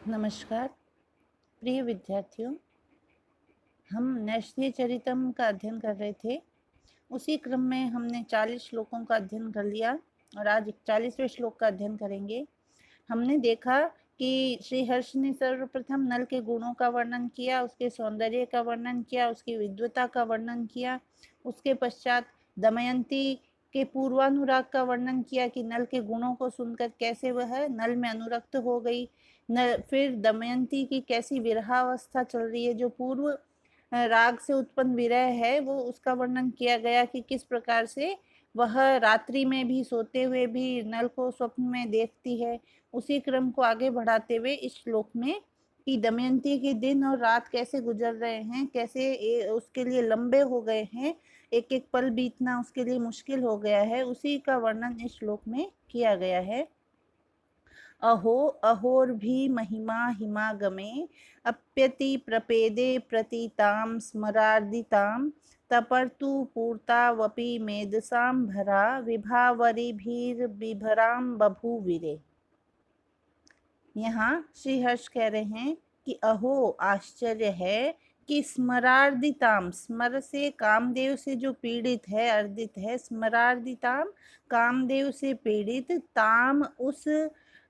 नमस्कार प्रिय विद्यार्थियों। हम नैष्ठीय चरितम का अध्ययन कर रहे थे। उसी क्रम में हमने 40 श्लोकों का अध्ययन कर लिया और आज 41वें श्लोक का अध्ययन करेंगे। हमने देखा कि श्री हर्ष ने सर्वप्रथम नल के गुणों का वर्णन किया, उसके सौंदर्य का वर्णन किया, उसकी विद्वता का वर्णन किया। उसके पश्चात दमयंती के पूर्वानुराग का वर्णन किया कि नल के गुणों को सुनकर कैसे वह नल में अनुरक्त हो गई। फिर दमयंती की कैसी विरहावस्था चल रही है, जो पूर्व राग से उत्पन्न विरह है, वो उसका वर्णन किया गया कि किस प्रकार से वह रात्रि में भी सोते हुए भी नल को स्वप्न में देखती है। उसी क्रम को आगे बढ़ाते हुए इस श्लोक में कि दमयंती के दिन और रात कैसे गुजर रहे हैं, कैसे उसके लिए लंबे हो गए हैं, एक एक पल बीतना उसके लिए मुश्किल हो गया है, उसी का वर्णन इस श्लोक में किया गया है। अहो अहोर्भि महिमा हिमागमे अप्यति प्रपेदे प्रतीतां स्मरार्दितां तपर्तु पूर्तावपि मेधसां भरा विभावरीभिर्बिभरां बभूविरे। यहाँ श्री हर्ष कह रहे हैं कि अहो आश्चर्य है कि स्मरार्दिताम, स्मर से कामदेव से जो पीड़ित है, अर्दित है, स्मरार्दिताम कामदेव से पीड़ित, ताम उस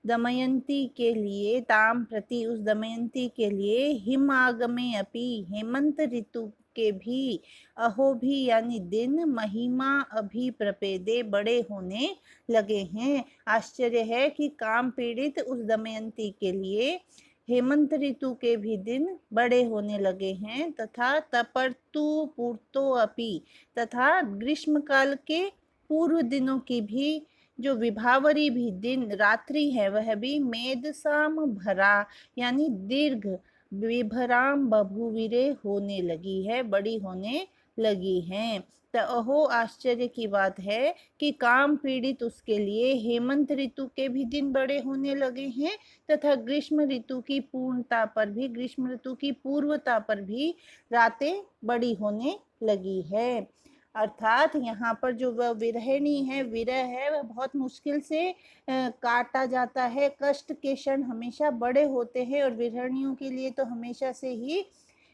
दमयंती के लिए, ताम प्रति उस दमयंती के लिए, हिम आगमे अपि हेमंत ऋतु के भी, अहो भी यानी दिन, महिमा अभी प्रपेदे बड़े होने लगे हैं। आश्चर्य है कि काम पीड़ित उस दमयंती के लिए हेमंत ऋतु के भी दिन बड़े होने लगे हैं, तथा तपर्तु पूर्तो अपि, तथा ग्रीष्म काल के पूर्व दिनों की भी जो विभावरी भी दिन रात्रि है वह भी मेधसाम भरा यानी दीर्घ विभराम बभूविरे होने लगी है, बड़ी होने लगी है। तो अहो आश्चर्य की बात है कि काम पीड़ित उसके लिए हेमंत ऋतु के भी दिन बड़े होने लगे हैं, तथा ग्रीष्म ऋतु की पूर्णता पर भी, ग्रीष्म ऋतु की पूर्वता पर भी रातें बड़ी होने लगी है। अर्थात यहाँ पर जो वह विरहिणी है, विरह है, वह बहुत मुश्किल से काटा जाता है। कष्ट के क्षण हमेशा बड़े होते हैं और विरहिणियों के लिए तो हमेशा से ही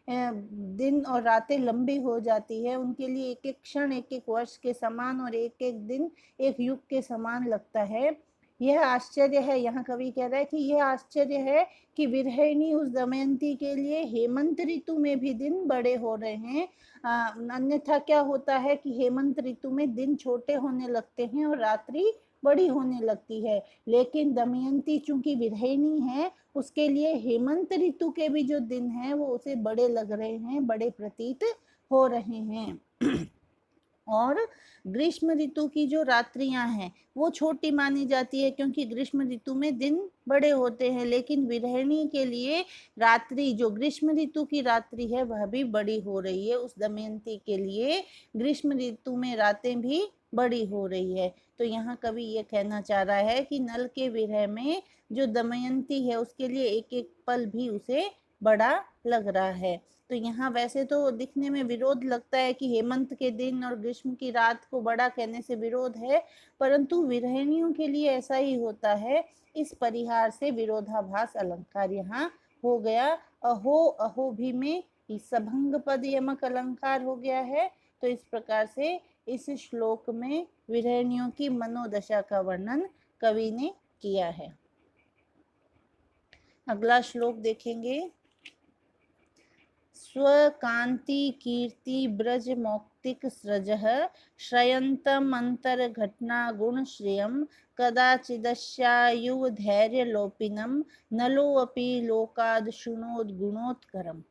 दिन और रातें लंबी हो जाती है। उनके लिए एक एक क्षण एक एक वर्ष के समान और एक एक दिन एक युग के समान लगता है। यह आश्चर्य है, यहाँ कवि कह रहा है कि यह आश्चर्य है कि विरहिणी उस दमयंती के लिए हेमंत ऋतु में भी दिन बड़े हो रहे हैं। अन्यथा क्या होता है कि हेमंत ऋतु में दिन छोटे होने लगते हैं और रात्रि बड़ी होने लगती है, लेकिन दमयंती चूंकि विरहिणी है, उसके लिए हेमंत ऋतु के भी जो दिन हैं वो उसे बड़े लग रहे हैं, बड़े प्रतीत हो रहे हैं। और ग्रीष्म ऋतु की जो रात्रियां हैं वो छोटी मानी जाती है, क्योंकि ग्रीष्म ऋतु में दिन बड़े होते हैं, लेकिन विरहिणी के लिए रात्रि, जो ग्रीष्म ऋतु की रात्रि है वह भी बड़ी हो रही है। उस दमयंती के लिए ग्रीष्म ऋतु में रातें भी बड़ी हो रही है। तो यहाँ कवि ये कहना चाह रहा है कि नल के विरह में जो दमयंती है उसके लिए एक एक पल भी उसे बड़ा लग रहा है। तो यहाँ वैसे तो दिखने में विरोध लगता है कि हेमंत के दिन और ग्रीष्म की रात को बड़ा कहने से विरोध है, परंतु विरहिणियों के लिए ऐसा ही होता है। इस परिहार से विरोधाभास अलंकार यहाँ हो गया। अहो अहो भी में सभंग पद यमक अलंकार हो गया है। तो इस प्रकार से इस श्लोक में विरहिणियों की मनोदशा का वर्णन कवि ने किया है। अगला श्लोक देखेंगे। स्वकांति कीर्ति ब्रज मौक्तिक सृजः श्रयन्तमंतर घटना गुण श्रियम कदाचिदस्यायुव धैर्य लोपिनम नलोऽपि लोकाद शुणोद गुणोत्करम।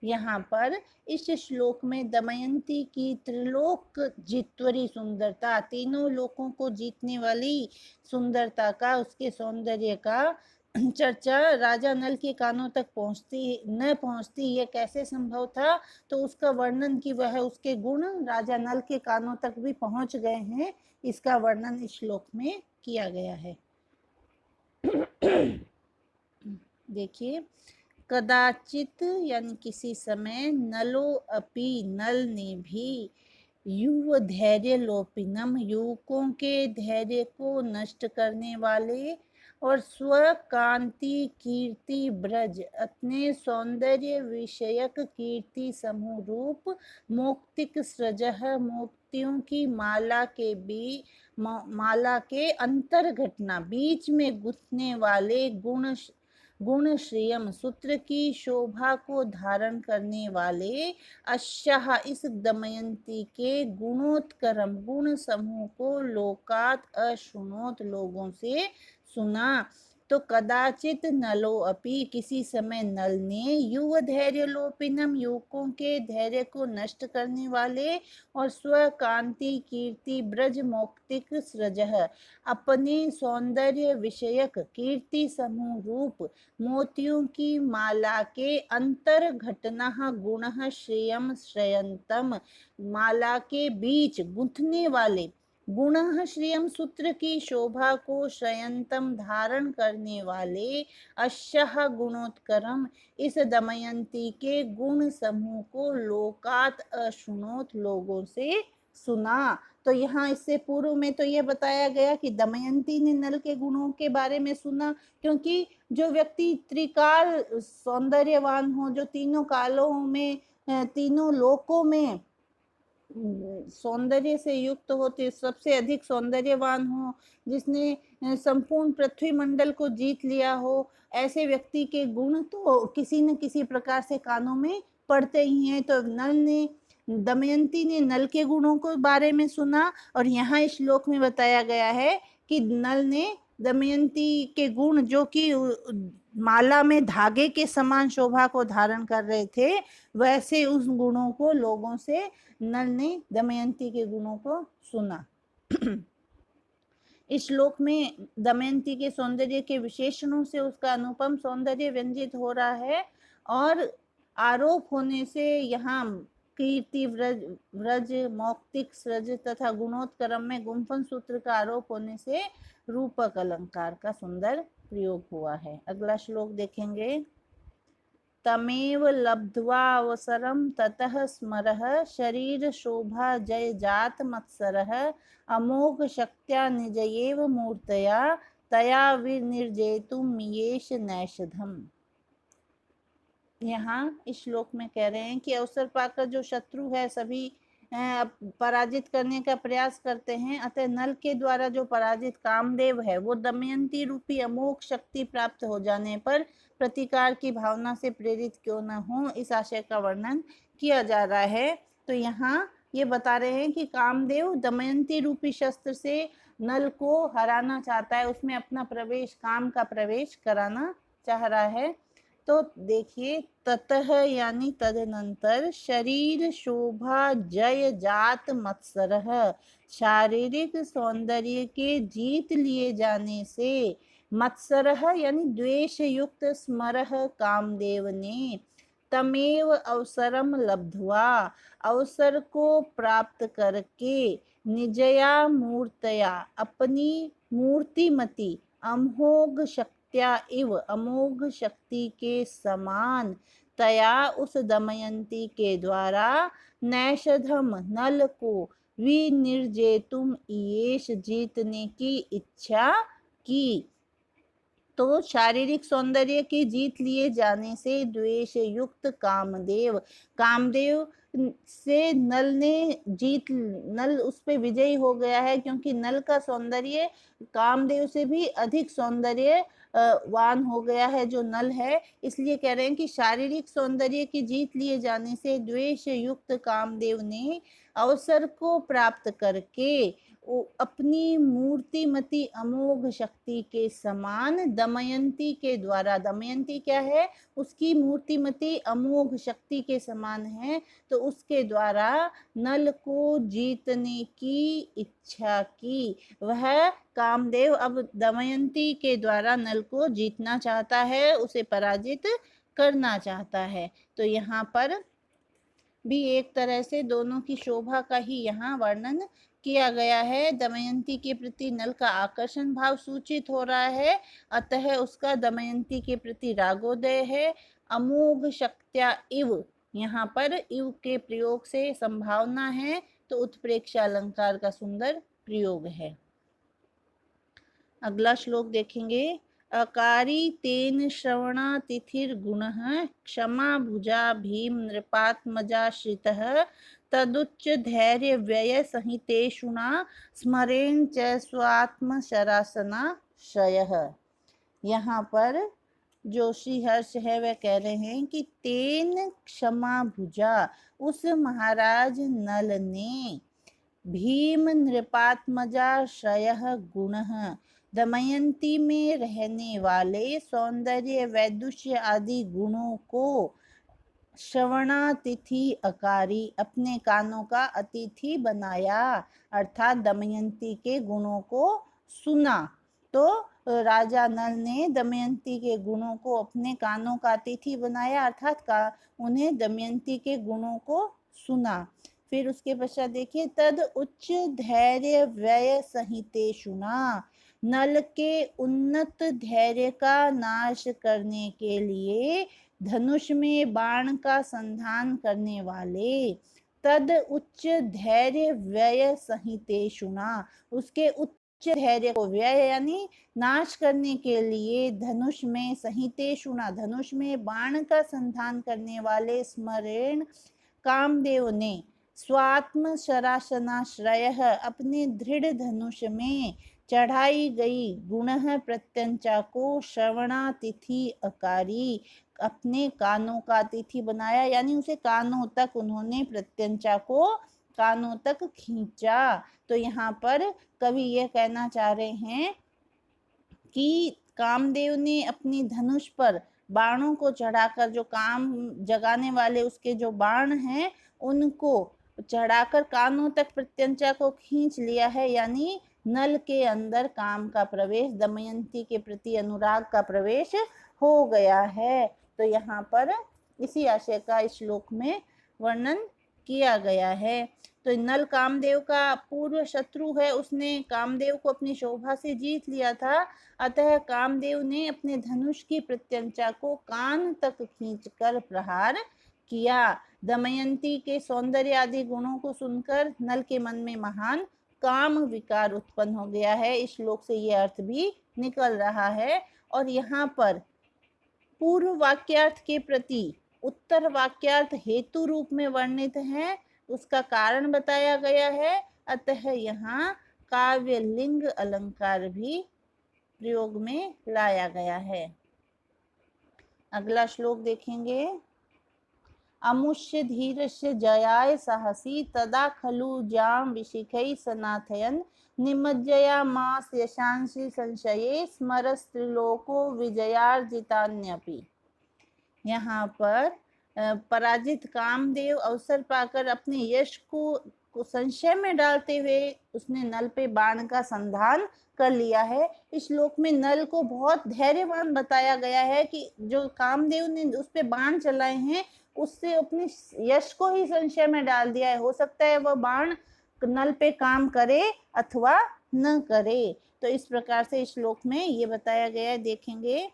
यहाँ पर इस श्लोक में दमयंती की त्रिलोक जित्वरी सुंदरता, तीनों लोकों को जीतने वाली सुंदरता का, उसके सौंदर्य का चर्चा राजा नल के कानों तक पहुंचती ये कैसे संभव था, तो उसका वर्णन कि वह उसके गुण राजा नल के कानों तक भी पहुंच गए हैं, इसका वर्णन इस श्लोक में किया गया है। देखिए, कदाचित यानी किसी समय, नलो अपि नल ने भी, युव धैर्य लोपिनम युवकों के धैर्य को नष्ट करने वाले, और स्वकांति कीर्ति ब्रज, अपने सौंदर्य विषयक कीर्ति समूह रूप मौक्तिक सृजः, मोक्तियों की माला के माला के अंतर घटना, बीच में गुथने वाले गुण श्रियम, सूत्र की शोभा को धारण करने वाले अश्याह, इस दमयंती के गुणोत्करम, गुण समूह को लोकात अशृणोत, लोगों से सुना। तो कदाचित नलो अपि, किसी समय नल ने, युव धैर्य लोपिनम, युवकों के धैर्य को नष्ट करने वाले, और स्वकांति कीर्ति ब्रज मौक्तिक सृजः, अपने सौंदर्य विषयक कीर्ति समूह रूप मोतियों की माला के अंतर घटना गुण श्रेयम श्रेयंतम, माला के बीच गुंथने वाले गुण श्रियम, सूत्र की शोभा को श्रयंतम धारण करने वाले अश्यः गुणोत्करम, इस दमयंती के गुण समूह को लोकात अशृणोत, लोगों से सुना। तो यहाँ इससे पूर्व में तो ये बताया गया कि दमयंती ने नल के गुणों के बारे में सुना, क्योंकि जो व्यक्ति त्रिकाल सौंदर्यवान हो, जो तीनों कालों में तीनों लोकों में सौंदर्य से युक्त होते, सबसे अधिक सौंदर्यवान हो, जिसने संपूर्ण पृथ्वी मंडल को जीत लिया हो, ऐसे व्यक्ति के गुण तो किसी न किसी प्रकार से कानों में पड़ते ही हैं। तो नल ने, दमयंती ने नल के गुणों को बारे में सुना, और यहाँ इस श्लोक में बताया गया है कि नल ने दमयंती के गुण, जो कि माला में धागे के समान शोभा को धारण कर रहे थे, वैसे उस गुणों को लोगों से नल ने दमयंती के गुणों को सुना। इस श्लोक में दमयंती के सौंदर्य के विशेषणों से उसका अनुपम सौंदर्य व्यंजित हो रहा है, और आरोप होने से यहाँ कीर्ति व्रज मौक्तिक सृज तथा गुणोत्करम में गुंफन सूत्र का आरोप होने से रूपक अलंकार का सुंदर प्रयोग हुआ है। अगला श्लोक देखेंगे। तमेव लब्ध्वा अवसरम ततः स्मरः, शरीर शोभा जय जात मत्सरः, अमोघ शक्त्या निजयेव मूर्तया, तया विनिर्जेतुम येष नैषधम। यहाँ इस श्लोक में कह रहे हैं कि अवसर पाकर जो शत्रु है सभी पराजित करने का प्रयास करते हैं, अतः नल के द्वारा जो पराजित कामदेव है, वो दमयंती रूपी अमोघ शक्ति प्राप्त हो जाने पर प्रतिकार की भावना से प्रेरित क्यों न हो, इस आशय का वर्णन किया जा रहा है। तो यहाँ ये बता रहे हैं कि कामदेव दमयंती रूपी शस्त्र से नल को हराना चाहता है, उसमें अपना प्रवेश, काम का प्रवेश कराना चाह रहा है। तो देखिए, ततः यानी तदनंतर, शरीर शोभा जय जात मत्सरः, शारीरिक सौंदर्य के जीत लिए जाने से, मत्सरः यानी द्वेष युक्त, स्मरः कामदेव ने, तमेव अवसरम लब्ध्वा अवसर को प्राप्त करके, निजया मूर्तया अपनी मूर्तिमती, अमोघ शक्त्या इव अमोघ शक्ति के समान, तया उस दमयंती के द्वारा, नैषधम नल को, विनिर्जेतुम येष जीतने की इच्छा की। तो शारीरिक सौंदर्य के जीत लिए जाने से द्वेष युक्त कामदेव, कामदेव से नल उस पे विजयी हो गया है, क्योंकि नल का सौंदर्य कामदेव से भी अधिक सौंदर्य वान हो गया है जो नल है। इसलिए कह रहे हैं कि शारीरिक सौंदर्य की जीत लिए जाने से द्वेष युक्त कामदेव ने अवसर को प्राप्त करके अपनी मूर्तिमती अमोघ शक्ति के समान दमयंती के द्वारा, दमयंती क्या है, उसकी मूर्तिमती अमोघ शक्ति के समान है, तो उसके द्वारा नल को जीतने की इच्छा की। वह कामदेव अब दमयंती के द्वारा नल को जीतना चाहता है, उसे पराजित करना चाहता है। तो यहाँ पर भी एक तरह से दोनों की शोभा का ही यहाँ वर्णन किया गया है। दमयंती के प्रति नल का आकर्षण भाव सूचित हो रहा है, अतः उसका दमयंती के प्रति रागोदय है। अमोघ शक्त्या इव, यहाँ पर इव के प्रयोग से संभावना है, तो उत्प्रेक्ष अलंकार का सुंदर प्रयोग है। अगला श्लोक देखेंगे। अकारी तेन श्रवणातिथिर्गुणः क्षमा भुजा भीम नृपात्मजाश्रितः तदुच्च धैर्य व्यय संहितेषुणा स्मरेण च स्वात्मशरासना श्रयः। यहाँ पर जो श्रीहर्ष है वह कह रहे हैं कि तेन क्षमा भुजा, उस महाराज नल ने, भीम नृपात्मजा श्रयः गुणः, दमयंती में रहने वाले सौंदर्य वैदुष्य आदि गुणों को, श्रवणातिथि अकारी, अपने कानों का अतिथि बनाया, अर्थात दमयंती के गुणों को सुना। तो राजा नल ने दमयंती के गुणों को अपने कानों का अतिथि बनाया, अर्थात उन्हें दमयंती के गुणों को सुना। फिर उसके पश्चात देखिए, तद उच्च धैर्य व्यय संहितेषुना, नल के उन्नत धैर्य का नाश करने के लिए धनुष में बाण का संधान करने वाले, तद उच्च धैर्य व्यय संहितेषुना, उसके उच्च धैर्य को व्यय यानी नाश करने के लिए धनुष में, संहितेषुना धनुष में बाण का संधान करने वाले स्मरेण कामदेव ने, स्वात्म शरासनाश्रयः, अपने दृढ़ धनुष में चढ़ाई गई गुणः प्रत्यंचा को श्रवणातिथि अकारी, अपने कानों का अतिथि बनाया, यानी उसे कानों तक उन्होंने, प्रत्यंचा को कानों तक खींचा। तो यहाँ पर कवि यह कहना चाह रहे हैं कि कामदेव ने अपनी धनुष पर बाणों को चढ़ाकर, जो काम जगाने वाले उसके जो बाण हैं उनको चढ़ाकर कानों तक प्रत्यंचा को खींच लिया है, यानी नल के अंदर काम का प्रवेश, दमयंती के प्रति अनुराग का प्रवेश हो गया है। तो यहाँ पर इसी आशय का इस श्लोक में वर्णन किया गया है। तो नल कामदेव का पूर्व शत्रु है, उसने कामदेव को अपनी शोभा से जीत लिया था, अतः कामदेव ने अपने धनुष की प्रत्यंचा को कान तक खींचकर प्रहार किया। दमयंती के सौंदर्य आदि गुणों को सुनकर नल के मन में महान काम विकार उत्पन्न हो गया है। इस श्लोक से यह अर्थ भी निकल रहा है। और यहाँ पर पूर्व वाक्यार्थ के प्रति उत्तर वाक्यार्थ हेतु रूप में वर्णित है, उसका कारण बताया गया है, अतः यहाँ काव्य लिंग अलंकार भी प्रयोग में लाया गया है। अगला श्लोक देखेंगे। अमुष्य धीरस्य जयाय साहसी तदा खलु जाम विशिखै सनाथयन निमज्जयामास यशांसि संशये स्मरस्त्रिलोको विजयार्जितान्यपि। यहाँ पर पराजित कामदेव अवसर पाकर अपने यश को संशय में डालते हुए उसने नल पे बाण का संधान कर लिया है। इस श्लोक में नल को बहुत धैर्यवान बताया गया है कि जो कामदेव ने उस पे बाण चलाए हैं उससे अपने यश को ही संशय में डाल दिया है। हो सकता है वह बाण नल पे काम करे अथवा न करे। तो इस प्रकार से इस श्लोक में ये बताया गया है। देखेंगे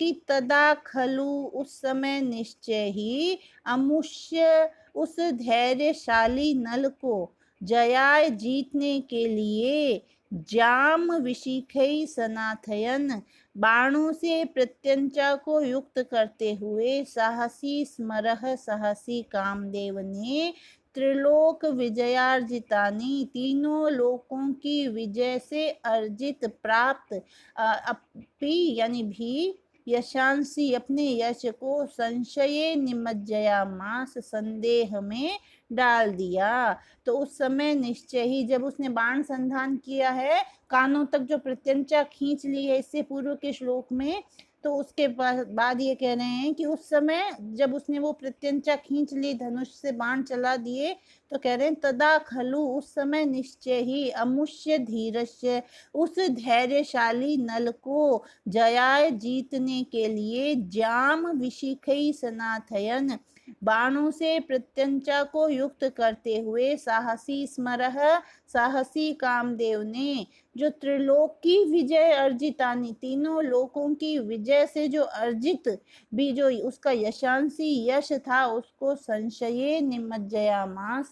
कि तदा खलु, उस समय निश्चय ही, अमुष्य, उस धैर्यशाली नल को, जयाय, जीतने के लिए, जाम विशिखै सनाथयन, बाणों से प्रत्यंचा को युक्त करते हुए, साहसी स्मरह, साहसी कामदेव ने, त्रिलोक विजयार्जितानि, तीनों लोकों की विजय से अर्जित प्राप्त, अपि यानी भी, यशांसी, अपने यश को, संशये निमज्जयामास, संदेह में डाल दिया। तो उस समय निश्चय ही, जब उसने बाण संधान किया है, कानों तक जो प्रत्यंचा खींच ली है इससे पूर्व के श्लोक में, तो उसके बाद ये कह रहे हैं कि उस समय जब उसने वो प्रत्यंचा खींच ली, धनुष से बाण चला दिए, तो कह रहे हैं तदा खलु, उस समय निश्चय ही, अमुष्य धीरस्य, उस धैर्यशाली नल को, जयाय, जीतने के लिए, जाम विशिखै सनाथयन, बाणों से प्रत्यंचा को युक्त करते हुए, साहसी स्मरह, साहसी कामदेव ने, जो त्रिलोक की विजय अर्जितानी, तीनों लोकों की विजय से जो अर्जित भी जो उसका यशांसी यश था, उसको संशये निमज्जयामास,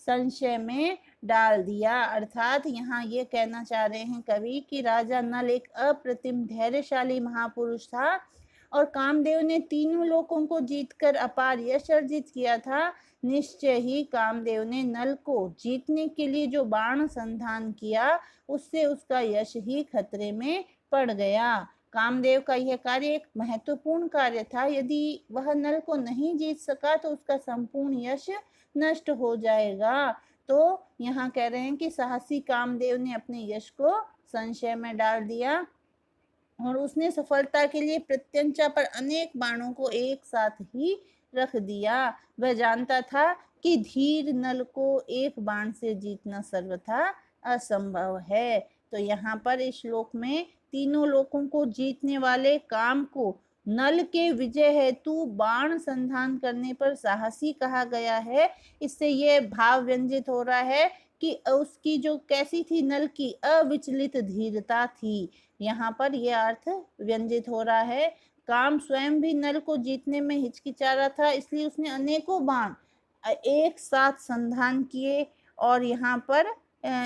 संशय में डाल दिया। अर्थात यहाँ ये कहना चाह रहे हैं कवि कि राजा नल एक अप्रतिम धैर्यशाली महापुरुष था और कामदेव ने तीनों लोकों को जीतकर अपार यश अर्जित किया था। निश्चय ही कामदेव ने नल को जीतने के लिए जो बाण संधान किया उससे उसका यश ही खतरे में पड़ गया। कामदेव का यह कार्य एक महत्वपूर्ण कार्य था। यदि वह नल को नहीं जीत सका तो उसका संपूर्ण यश नष्ट हो जाएगा। तो यहाँ कह रहे हैं कि साहसी कामदेव ने अपने यश को संशय में डाल दिया और उसने सफलता के लिए प्रत्यंचा पर अनेक बाणों को एक साथ ही रख दिया। वह जानता था कि धीर नल को एक बाण से जीतना सर्वथा असंभव है। तो यहाँ पर इस श्लोक में तीनों लोकों को जीतने वाले काम को नल के विजय हेतु बाण संधान करने पर साहसी कहा गया है। इससे ये भाव व्यंजित हो रहा है कि उसकी जो कैसी थी, नल की अविचलित धीरता थी। यहाँ पर यह अर्थ व्यंजित हो रहा है। काम स्वयं भी नल को जीतने में हिचकिचा रहा था, इसलिए उसने अनेकों बाण एक साथ संधान किए। और यहाँ पर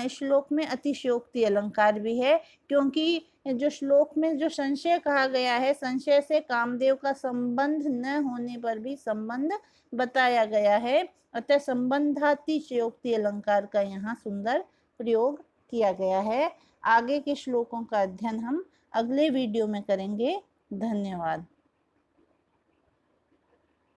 श्लोक में अतिशयोक्ति अलंकार भी है, क्योंकि जो श्लोक में जो संशय कहा गया है, संशय से कामदेव का संबंध न होने पर भी संबंध बताया गया है। अतः संबंधातिशयोक्ति अलंकार का यहाँ सुंदर प्रयोग किया गया है। आगे के श्लोकों का अध्ययन हम अगले वीडियो में करेंगे। धन्यवाद।